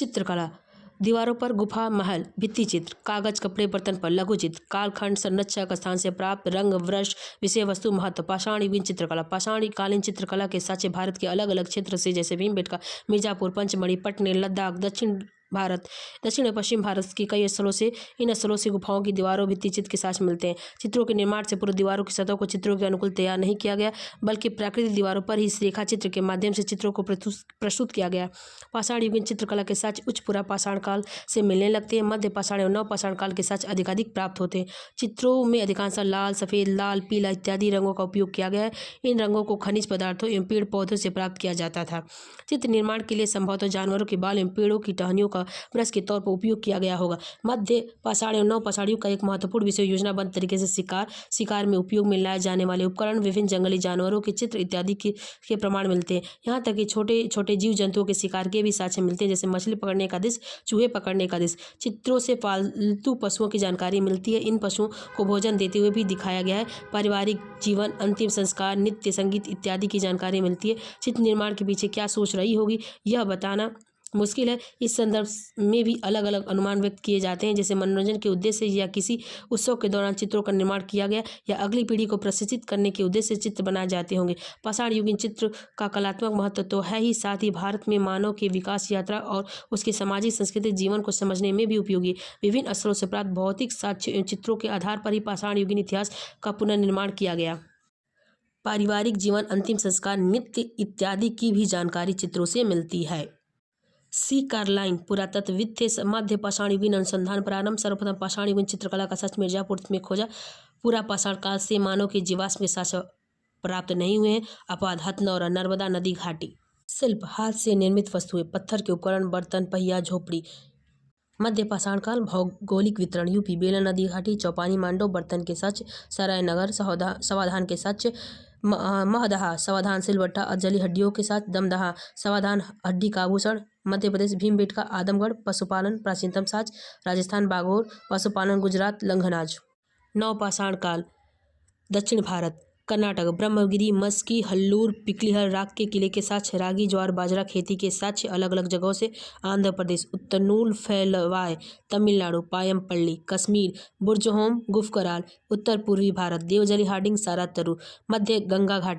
चित्रकला, दीवारों पर गुफा, महल, भित्ति चित्र, कागज, कपड़े, बर्तन पर लघु चित्र, कालखंड, संरचक, स्थान से प्राप्त, रंग, ब्रश, विषय वस्तु, महत्व। पाषाण युगीन चित्रकला, पाषाण कालीन चित्रकला के साक्ष्य भारत के अलग अलग क्षेत्र से जैसे भीमबेटका, मिर्जापुर, पंचमढ़ी, पटने, लद्दाख, दक्षिण और पश्चिम भारत के कई स्थलों से, इन स्थलों से गुफाओं की दीवारों भित्ति चित्र के साक्ष्य मिलते हैं। चित्रों के निर्माण से पूर्व दीवारों की सतहों को चित्रों के अनुकूल तैयार नहीं किया गया, बल्कि प्राकृतिक दीवारों पर ही रेखा चित्र के माध्यम से चित्रों को प्रस्तुत किया गया। पाषाण युगीन चित्रकला के साक्ष्य उच्च पुरा पाषाण काल से मिलने लगते हैं। मध्य पाषाण और नव पाषाण काल के साक्ष्य अधिकाधिक प्राप्त होते हैं। चित्रों में अधिकांश लाल, सफेद, लाल, पीला इत्यादि रंगों का उपयोग किया गया है। इन रंगों को खनिज पदार्थों एवं पेड़ पौधों से प्राप्त किया जाता था। चित्र निर्माण के लिए संभवतः जानवरों के बाल एवं पेड़ों की टहनियों का ब्रश के तौर पर उपयोग किया गया होगा। मध्य पाषाण एवं नव पाषाण युग का एक महत्वपूर्ण विषय योजनाबद्ध तरीके से शिकार में उपयोग में लाए जाने वाले उपकरण, विभिन्न जंगली जानवरों के चित्र इत्यादि के प्रमाण मिलते हैं। यहाँ तक कि छोटे छोटे जीव जंतुओं के शिकार के भी साक्ष्य मिलते हैं, जैसे मछली पकड़ने का दृश्य, चूहे पकड़ने का दृश्य। चित्रों से पालतू पशुओं की जानकारी मिलती है। इन पशुओं को भोजन देते हुए भी दिखाया गया है। पारिवारिक जीवन, अंतिम संस्कार, नृत्य, संगीत इत्यादि की जानकारी मिलती है। चित्र निर्माण के पीछे क्या सोच रही होगी यह बताना मुश्किल है। इस संदर्भ में भी अलग अलग अनुमान व्यक्त किए जाते हैं, जैसे मनोरंजन के उद्देश्य से या किसी उत्सव के दौरान चित्रों का निर्माण किया गया, या अगली पीढ़ी को प्रशिक्षित करने के उद्देश्य से चित्र बनाए जाते होंगे। पाषाण युगीन चित्र का कलात्मक महत्व तो है ही, साथ ही भारत में मानव की विकास यात्रा और उसके सामाजिक सांस्कृतिक जीवन को समझने में भी उपयोगी। विभिन्न स्थलों से प्राप्त भौतिक साक्ष्य एवं चित्रों के आधार पर ही पाषाण युगीन इतिहास का पुनर्निर्माण किया गया। पारिवारिक जीवन, अंतिम संस्कार, नृत्य इत्यादि की भी जानकारी चित्रों से मिलती है। सी कार्लाइन, पुरातत्वविद थे। मध्य पाषाण युगीन अनुसंधान प्रारंभ, सर्वप्रथम पाषाण युगीन चित्रकला का साक्ष्य मिर्जापुर में खोजा। पूरा पाषाण काल से मानव के जीवाश्म साक्ष्य प्राप्त नहीं हुए हैं। अपवाद हथनौरा, नर्मदा नदी घाटी। शिल्प, हाथ से निर्मित वस्तुएं, पत्थर के उपकरण, बर्तन, पहिया, झोपड़ी। मध्य पाषाण काल, भौगोलिक वितरण यूपी, बेलन नदी घाटी, चौपानी, मांडव, बर्तन के साक्ष्य, सराय नगर, समाधान के साक्ष्य, महदहा, समाधान सिलवट्टा, जली हड्डियों के साथ, दमदहा, समाधान हड्डी का आभूषण। मध्य प्रदेश भीमबेटका, आदमगढ़, पशुपालन, प्राचीनतम साक्ष्य, राजस्थान बागोर, पशुपालन, गुजरात लंघनाज। नवपाषाण काल, दक्षिण भारत, कर्नाटक, ब्रह्मगिरी, मस्की, हल्लूर, पिकलीहर, राग के किले के साक्ष्य, रागी, ज्वार बाजरा खेती के साक्ष्य अलग अलग जगहों से। आंध्र प्रदेश, उत्तरनूल फैलवाय, तमिलनाडु, पायमपल्ली, कश्मीर, बुर्जहोम, गुफकराल। उत्तर पूर्वी भारत, देवजली, हार्डिंग, सारातरु। मध्य गंगा घाटी।